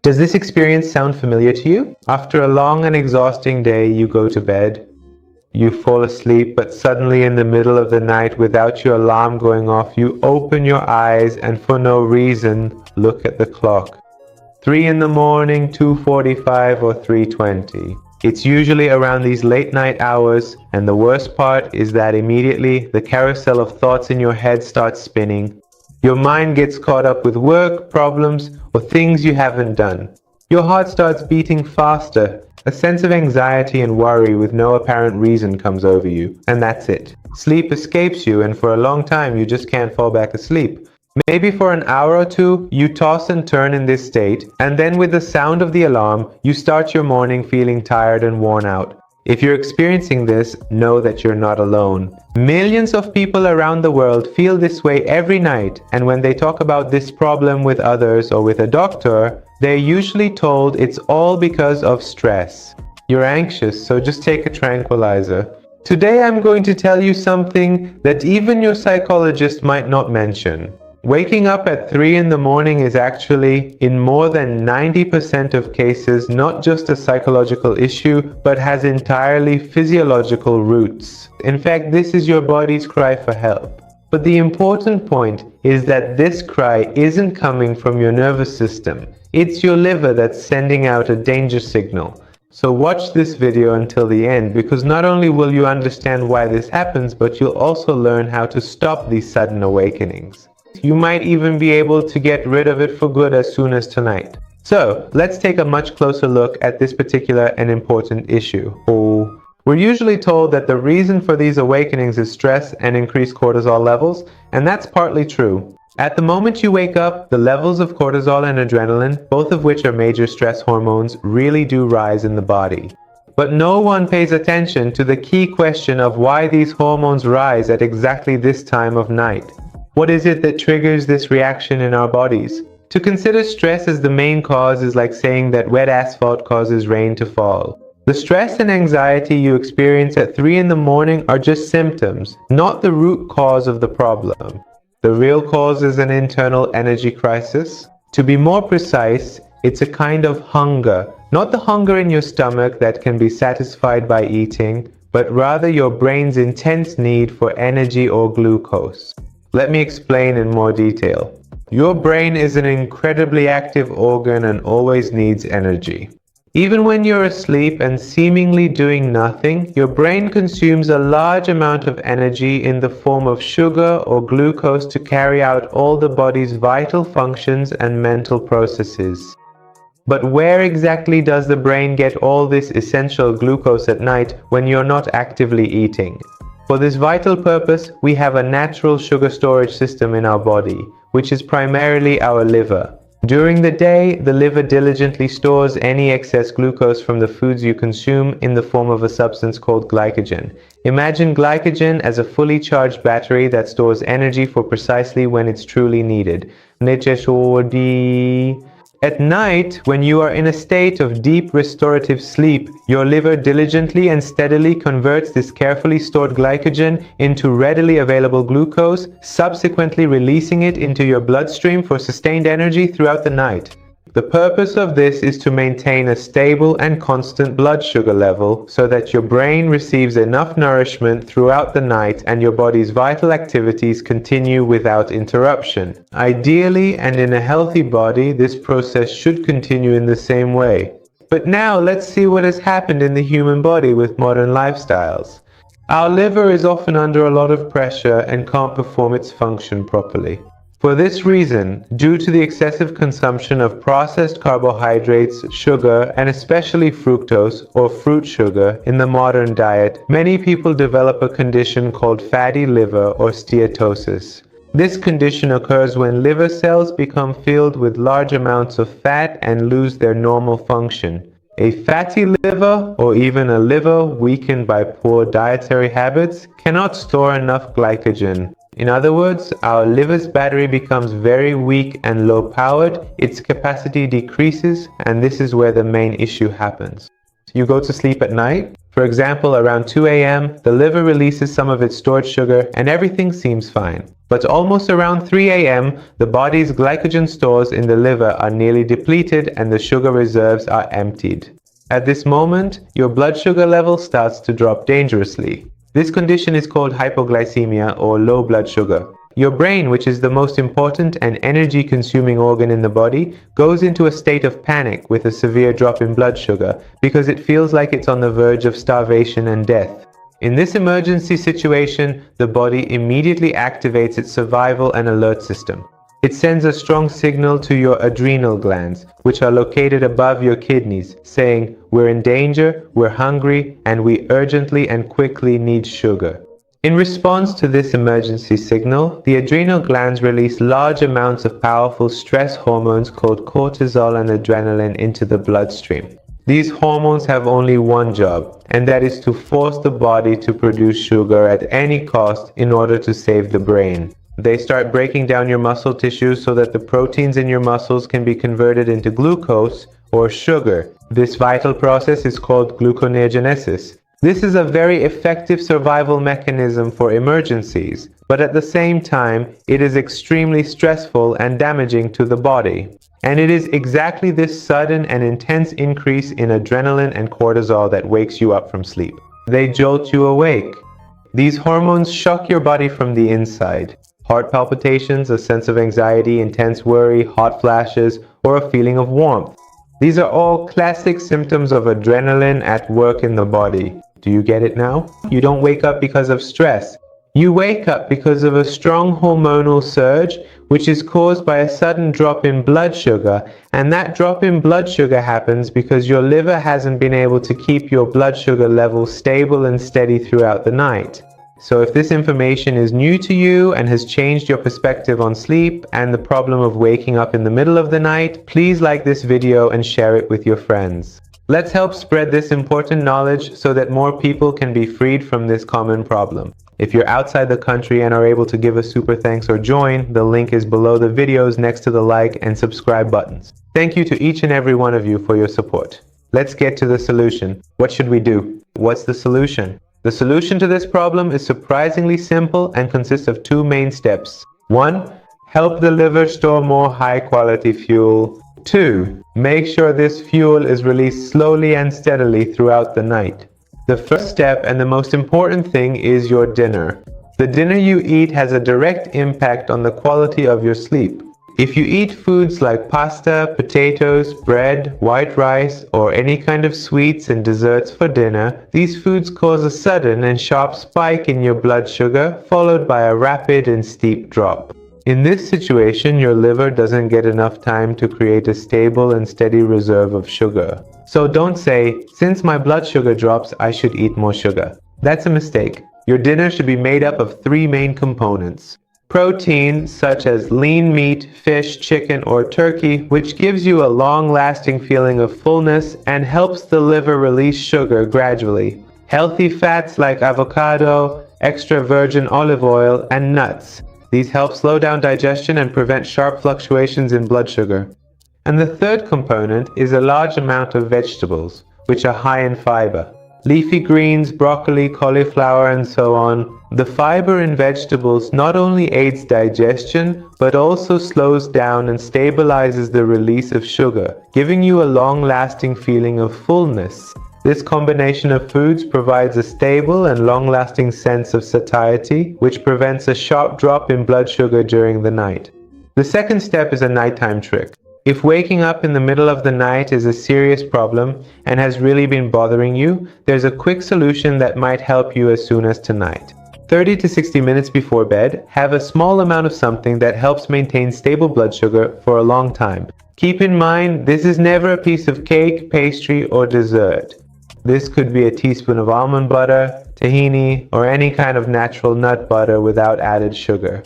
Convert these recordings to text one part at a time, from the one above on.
Does this experience sound familiar to you? After a long and exhausting day, you go to bed. You fall asleep, but suddenly in the middle of the night, without your alarm going off, you open your eyes and for no reason, look at the clock. 3 in the morning, 2:45 or 3:20. It's usually around these late night hours, and the worst part is that immediately the carousel of thoughts in your head starts spinning. Your mind gets caught up with work, problems, or things you haven't done. Your heart starts beating faster. A sense of anxiety and worry with no apparent reason comes over you, and that's it. Sleep escapes you, and for a long time you just can't fall back asleep. Maybe for an hour or two, you toss and turn in this state, and then with the sound of the alarm, you start your morning feeling tired and worn out. If you're experiencing this, know that you're not alone. Millions of people around the world feel this way every night, and when they talk about this problem with others or with a doctor, they're usually told it's all because of stress. You're anxious, so just take a tranquilizer. Today I'm going to tell you something that even your psychologist might not mention. Waking up at 3 in the morning is actually, in more than 90% of cases, not just a psychological issue, but has entirely physiological roots. In fact, this is your body's cry for help. But the important point is that this cry isn't coming from your nervous system. It's your liver that's sending out a danger signal. So watch this video until the end, because not only will you understand why this happens, but you'll also learn how to stop these sudden awakenings. You might even be able to get rid of it for good as soon as tonight. So let's take a much closer look at this particular and important issue. We're usually told that the reason for these awakenings is stress and increased cortisol levels, and that's partly true. At the moment you wake up, the levels of cortisol and adrenaline, both of which are major stress hormones, really do rise in the body. But no one pays attention to the key question of why these hormones rise at exactly this time of night. What is it that triggers this reaction in our bodies? To consider stress as the main cause is like saying that wet asphalt causes rain to fall. The stress and anxiety you experience at 3 in the morning are just symptoms, not the root cause of the problem. The real cause is an internal energy crisis. To be more precise, it's a kind of hunger, not the hunger in your stomach that can be satisfied by eating, but rather your brain's intense need for energy or glucose. Let me explain in more detail. Your brain is an incredibly active organ and always needs energy. Even when you're asleep and seemingly doing nothing, your brain consumes a large amount of energy in the form of sugar or glucose to carry out all the body's vital functions and mental processes. But where exactly does the brain get all this essential glucose at night when you're not actively eating? For this vital purpose, we have a natural sugar storage system in our body, which is primarily our liver. During the day, the liver diligently stores any excess glucose from the foods you consume in the form of a substance called glycogen. Imagine glycogen as a fully charged battery that stores energy for precisely when it's truly needed. At night, when you are in a state of deep restorative sleep, your liver diligently and steadily converts this carefully stored glycogen into readily available glucose, subsequently releasing it into your bloodstream for sustained energy throughout the night. The purpose of this is to maintain a stable and constant blood sugar level so that your brain receives enough nourishment throughout the night and your body's vital activities continue without interruption. Ideally, and in a healthy body, this process should continue in the same way. But now let's see what has happened in the human body with modern lifestyles. Our liver is often under a lot of pressure and can't perform its function properly. For this reason, due to the excessive consumption of processed carbohydrates, sugar, and especially fructose or fruit sugar in the modern diet, many people develop a condition called fatty liver or steatosis. This condition occurs when liver cells become filled with large amounts of fat and lose their normal function. A fatty liver, or even a liver weakened by poor dietary habits, cannot store enough glycogen. In other words, our liver's battery becomes very weak and low-powered, its capacity decreases, and this is where the main issue happens. You go to sleep at night. For example, around 2 a.m., the liver releases some of its stored sugar and everything seems fine. But almost around 3 a.m., the body's glycogen stores in the liver are nearly depleted and the sugar reserves are emptied. At this moment, your blood sugar level starts to drop dangerously. This condition is called hypoglycemia or low blood sugar. Your brain, which is the most important and energy-consuming organ in the body, goes into a state of panic with a severe drop in blood sugar because it feels like it's on the verge of starvation and death. In this emergency situation, the body immediately activates its survival and alert system. It sends a strong signal to your adrenal glands, which are located above your kidneys, saying, "We're in danger, we're hungry, and we urgently and quickly need sugar." In response to this emergency signal, the adrenal glands release large amounts of powerful stress hormones called cortisol and adrenaline into the bloodstream. These hormones have only one job, and that is to force the body to produce sugar at any cost in order to save the brain. They start breaking down your muscle tissues so that the proteins in your muscles can be converted into glucose or sugar. This vital process is called gluconeogenesis. This is a very effective survival mechanism for emergencies, but at the same time, it is extremely stressful and damaging to the body. And it is exactly this sudden and intense increase in adrenaline and cortisol that wakes you up from sleep. They jolt you awake. These hormones shock your body from the inside. Heart palpitations, a sense of anxiety, intense worry, hot flashes, or a feeling of warmth. These are all classic symptoms of adrenaline at work in the body. Do you get it now? You don't wake up because of stress. You wake up because of a strong hormonal surge, which is caused by a sudden drop in blood sugar, and that drop in blood sugar happens because your liver hasn't been able to keep your blood sugar level stable and steady throughout the night. So if this information is new to you and has changed your perspective on sleep and the problem of waking up in the middle of the night, please like this video and share it with your friends. Let's help spread this important knowledge so that more people can be freed from this common problem. If you're outside the country and are able to give a super thanks or join, the link is below the videos next to the like and subscribe buttons. Thank you to each and every one of you for your support. Let's get to the solution. What should we do? What's the solution? The solution to this problem is surprisingly simple and consists of two main steps. 1. Help the liver store more high-quality fuel. 2. Make sure this fuel is released slowly and steadily throughout the night. The first step and the most important thing is your dinner. The dinner you eat has a direct impact on the quality of your sleep. If you eat foods like pasta, potatoes, bread, white rice, or any kind of sweets and desserts for dinner, these foods cause a sudden and sharp spike in your blood sugar, followed by a rapid and steep drop. In this situation, your liver doesn't get enough time to create a stable and steady reserve of sugar. So don't say, since my blood sugar drops, I should eat more sugar. That's a mistake. Your dinner should be made up of three main components. Protein, such as lean meat, fish, chicken, or turkey, which gives you a long-lasting feeling of fullness and helps the liver release sugar gradually. Healthy fats like avocado, extra virgin olive oil, and nuts. These help slow down digestion and prevent sharp fluctuations in blood sugar. And the third component is a large amount of vegetables, which are high in fiber. Leafy greens, broccoli, cauliflower, and so on. The fiber in vegetables not only aids digestion, but also slows down and stabilizes the release of sugar, giving you a long-lasting feeling of fullness. This combination of foods provides a stable and long-lasting sense of satiety, which prevents a sharp drop in blood sugar during the night. The second step is a nighttime trick. If waking up in the middle of the night is a serious problem and has really been bothering you, there's a quick solution that might help you as soon as tonight. 30 to 60 minutes before bed, have a small amount of something that helps maintain stable blood sugar for a long time. Keep in mind, this is never a piece of cake, pastry, or dessert. This could be a teaspoon of almond butter, tahini, or any kind of natural nut butter without added sugar.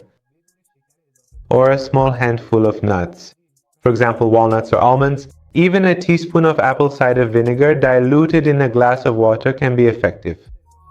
Or a small handful of nuts. For example, walnuts or almonds. Even a teaspoon of apple cider vinegar diluted in a glass of water can be effective.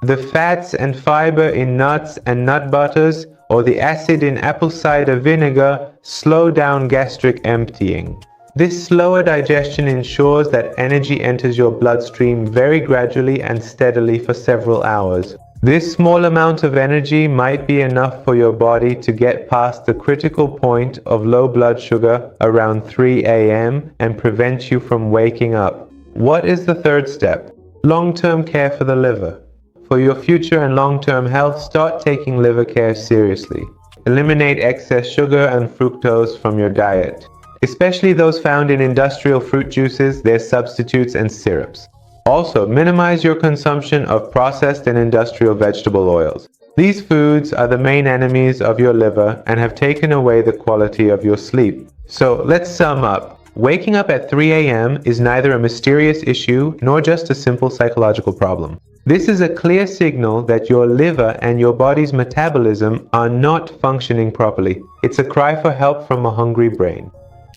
The fats and fiber in nuts and nut butters, or the acid in apple cider vinegar, slow down gastric emptying. This slower digestion ensures that energy enters your bloodstream very gradually and steadily for several hours. This small amount of energy might be enough for your body to get past the critical point of low blood sugar around 3 a.m. and prevent you from waking up. What is the third step? Long-term care for the liver. For your future and long-term health, start taking liver care seriously. Eliminate excess sugar and fructose from your diet, especially those found in industrial fruit juices, their substitutes, and syrups. Also, minimize your consumption of processed and industrial vegetable oils. These foods are the main enemies of your liver and have taken away the quality of your sleep. So let's sum up. Waking up at 3 a.m. is neither a mysterious issue nor just a simple psychological problem. This is a clear signal that your liver and your body's metabolism are not functioning properly. It's a cry for help from a hungry brain.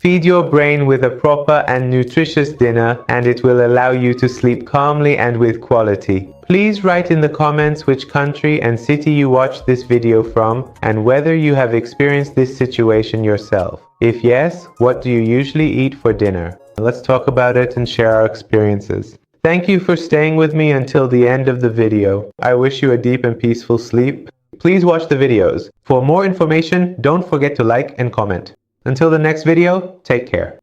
Feed your brain with a proper and nutritious dinner, and it will allow you to sleep calmly and with quality. Please write in the comments which country and city you watched this video from and whether you have experienced this situation yourself. If yes, what do you usually eat for dinner? Let's talk about it and share our experiences. Thank you for staying with me until the end of the video. I wish you a deep and peaceful sleep. Please watch the videos. For more information, don't forget to like and comment. Until the next video, take care.